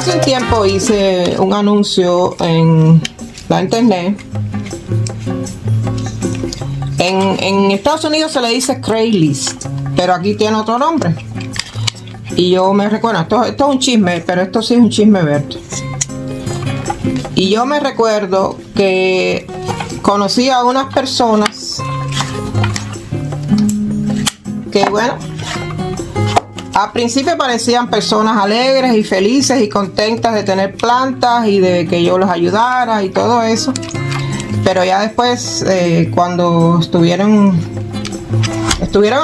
hace un tiempo hice un anuncio en la internet. En Estados Unidos se le dice Craigslist, pero aquí tiene otro nombre. Y yo me recuerdo, esto es un chisme, pero esto sí es un chisme verde. Y yo me recuerdo que conocí a unas personas que, bueno, al principio parecían personas alegres y felices y contentas de tener plantas y de que yo los ayudara y todo eso. Pero ya después, cuando estuvieron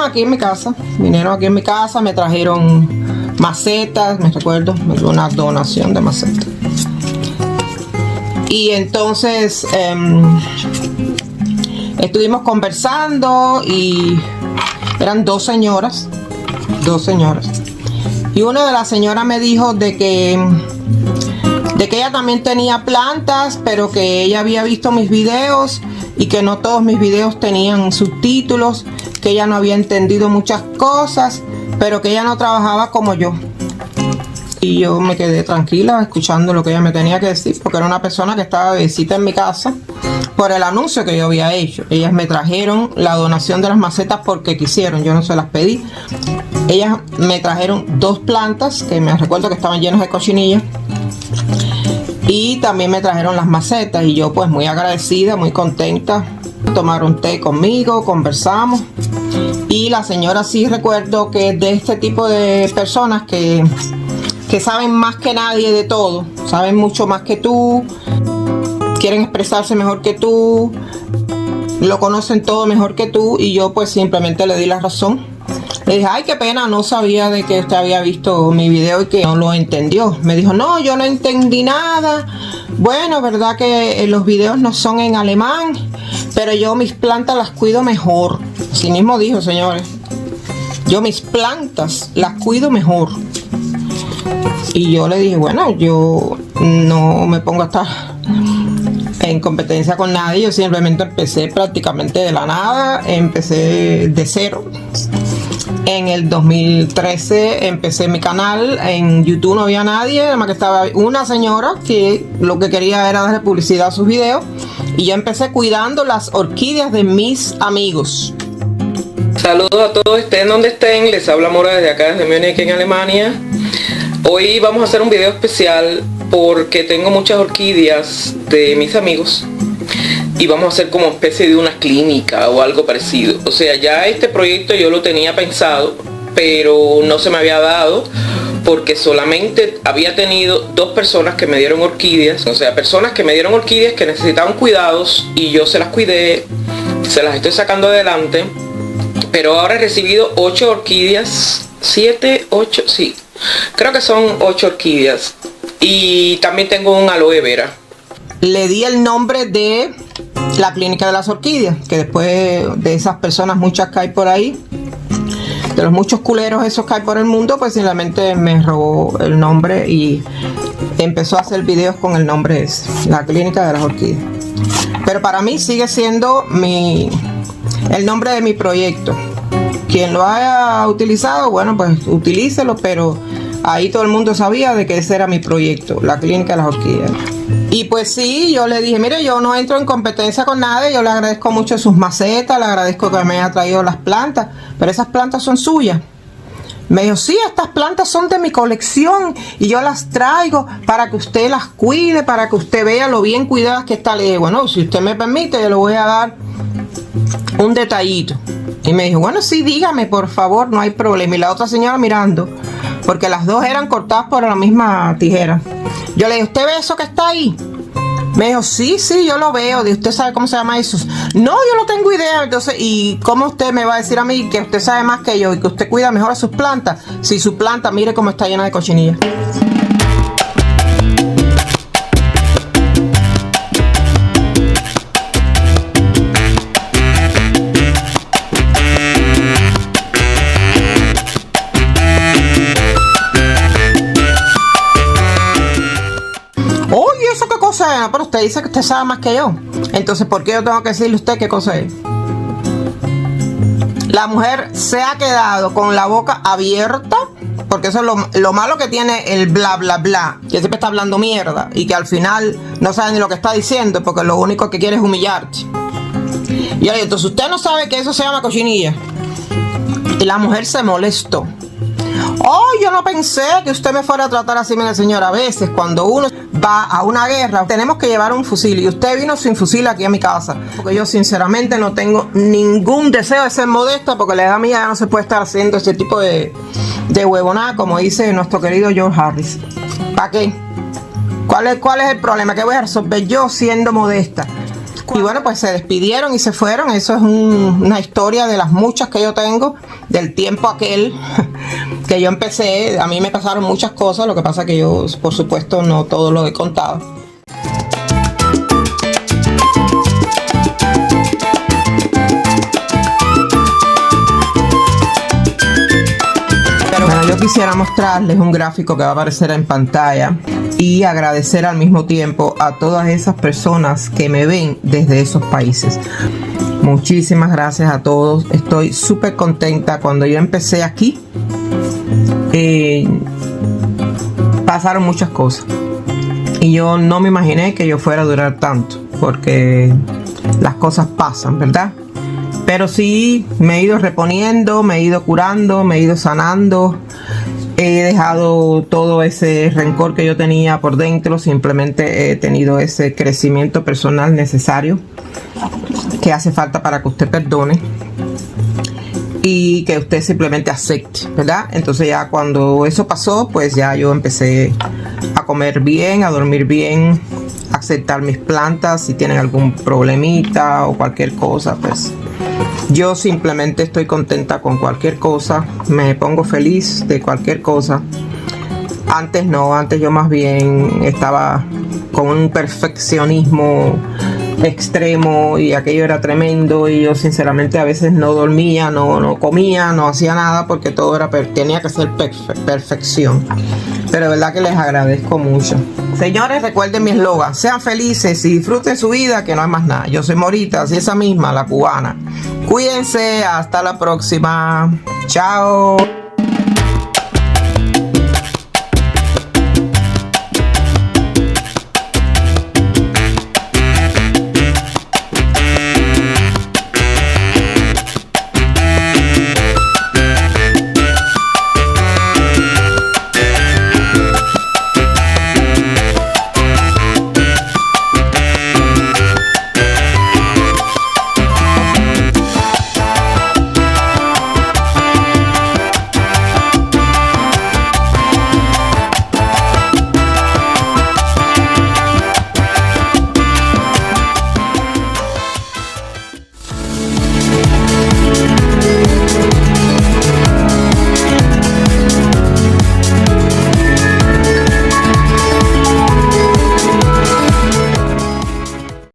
aquí en mi casa, vinieron aquí en mi casa, me trajeron macetas, me recuerdo, me dio una donación de macetas. Y entonces estuvimos conversando y eran dos señoras. Y una de las señoras me dijo de que ella también tenía plantas, pero que ella había visto mis videos y que no todos mis videos tenían subtítulos, que ella no había entendido muchas cosas, pero que ella no trabajaba como yo. Y yo me quedé tranquila escuchando lo que ella me tenía que decir, porque era una persona que estaba de visita en mi casa por el anuncio que yo había hecho. Ellas me trajeron la donación de las macetas porque quisieron, yo no se las pedí. Ellas me trajeron dos plantas que me recuerdo que estaban llenas de cochinillas. Y también me trajeron las macetas y yo pues muy agradecida, muy contenta. Tomaron té conmigo, conversamos. Y la señora sí recuerdo que es de este tipo de personas que saben más que nadie de todo. Saben mucho más que tú. Quieren expresarse mejor que tú. Lo conocen todo mejor que tú. Y yo pues simplemente le di la razón. Le dije, ay, qué pena, no sabía de que usted había visto mi video y que no lo entendió. Me dijo, no, yo no entendí nada. Bueno, verdad que los videos no son en alemán, pero yo mis plantas las cuido mejor. Así mismo dijo, señores. Yo mis plantas las cuido mejor. Y yo le dije, bueno, yo no me pongo a estar en competencia con nadie. Yo simplemente empecé prácticamente de la nada. Empecé de cero. En el 2013 empecé mi canal, en YouTube no había nadie, nada más que estaba una señora que lo que quería era darle publicidad a sus videos y yo empecé cuidando las orquídeas de mis amigos. Saludos a todos, estén donde estén, les habla Mora desde acá, desde Múnich en Alemania. Hoy vamos a hacer un video especial porque tengo muchas orquídeas de mis amigos. Y vamos a hacer como especie de una clínica o algo parecido. O sea, ya este proyecto yo lo tenía pensado, pero no se me había dado porque solamente había tenido dos personas que me dieron orquídeas. O sea, personas que me dieron orquídeas que necesitaban cuidados y yo se las cuidé, se las estoy sacando adelante. Pero ahora he recibido 8 orquídeas, 7, 8, sí. Creo que son 8 orquídeas. Y también tengo un aloe vera. Le di el nombre de la clínica de las orquídeas, que después de esas personas muchas que hay por ahí, de los muchos culeros esos que hay por el mundo, pues simplemente me robó el nombre y empezó a hacer videos con el nombre ese, la clínica de las orquídeas. Pero para mí sigue siendo el nombre de mi proyecto. Quien lo haya utilizado, bueno, pues utilícelo, pero ahí todo el mundo sabía de que ese era mi proyecto, la clínica de las orquídeas. Y pues sí, yo le dije, mire, yo no entro en competencia con nadie, yo le agradezco mucho sus macetas, le agradezco que me haya traído las plantas, pero esas plantas son suyas. Me dijo, sí, estas plantas son de mi colección y yo las traigo para que usted las cuide, para que usted vea lo bien cuidadas que está. Le dije, bueno, si usted me permite, yo le voy a dar un detallito. Y me dijo, bueno, sí, dígame, por favor, no hay problema. Y la otra señora mirando, porque las dos eran cortadas por la misma tijera. Yo le dije, ¿usted ve eso que está ahí? Me dijo, sí, yo lo veo. ¿Usted sabe cómo se llama eso? No, yo no tengo idea. Entonces, ¿y cómo usted me va a decir a mí que usted sabe más que yo y que usted cuida mejor a sus plantas? Si su planta, mire cómo está llena de cochinillas. Pero usted dice que usted sabe más que yo. Entonces, ¿por qué yo tengo que decirle a usted qué cosa es? La mujer se ha quedado con la boca abierta porque eso es lo malo que tiene el bla bla bla, que siempre está hablando mierda y que al final no sabe ni lo que está diciendo, porque lo único que quiere es humillarte. Y oye, entonces usted no sabe que eso se llama cochinilla. Y la mujer se molestó. Oh, yo no pensé que usted me fuera a tratar así. Mire, señora, a veces cuando uno va a una guerra tenemos que llevar un fusil, y usted vino sin fusil aquí a mi casa, porque yo sinceramente no tengo ningún deseo de ser modesta, porque la edad mía ya no se puede estar haciendo ese tipo de huevonada, como dice nuestro querido George Harris. ¿Para qué? ¿Cuál es el problema? ¿Qué voy a resolver yo siendo modesta? Y bueno, pues se despidieron y se fueron. Eso es una historia de las muchas que yo tengo, del tiempo aquel que yo empecé. A mí me pasaron muchas cosas, lo que pasa que yo, por supuesto, no todo lo he contado. Pero bueno, yo quisiera mostrarles un gráfico que va a aparecer en pantalla y agradecer al mismo tiempo a todas esas personas que me ven desde esos países. Muchísimas gracias a todos. Estoy súper contenta. Cuando yo empecé aquí, pasaron muchas cosas y yo no me imaginé que yo fuera a durar tanto, porque las cosas pasan, ¿verdad? Pero sí, me he ido reponiendo, me he ido curando, me he ido sanando. He dejado todo ese rencor que yo tenía por dentro. Simplemente he tenido ese crecimiento personal necesario que hace falta para que usted perdone y que usted simplemente acepte, ¿verdad? Entonces ya cuando eso pasó, pues ya yo empecé a comer bien, a dormir bien, a aceptar mis plantas si tienen algún problemita o cualquier cosa, pues yo simplemente estoy contenta con cualquier cosa, me pongo feliz de cualquier cosa. Antes no, antes yo más bien estaba con un perfeccionismo extremo y aquello era tremendo, y yo sinceramente a veces no dormía, no comía, no hacía nada, porque todo tenía que ser perfección. Pero de verdad que les agradezco mucho. Señores, recuerden mi eslogan: sean felices y disfruten su vida, que no hay más nada. Yo soy Morita, así esa misma, la cubana. Cuídense, hasta la próxima. Chao.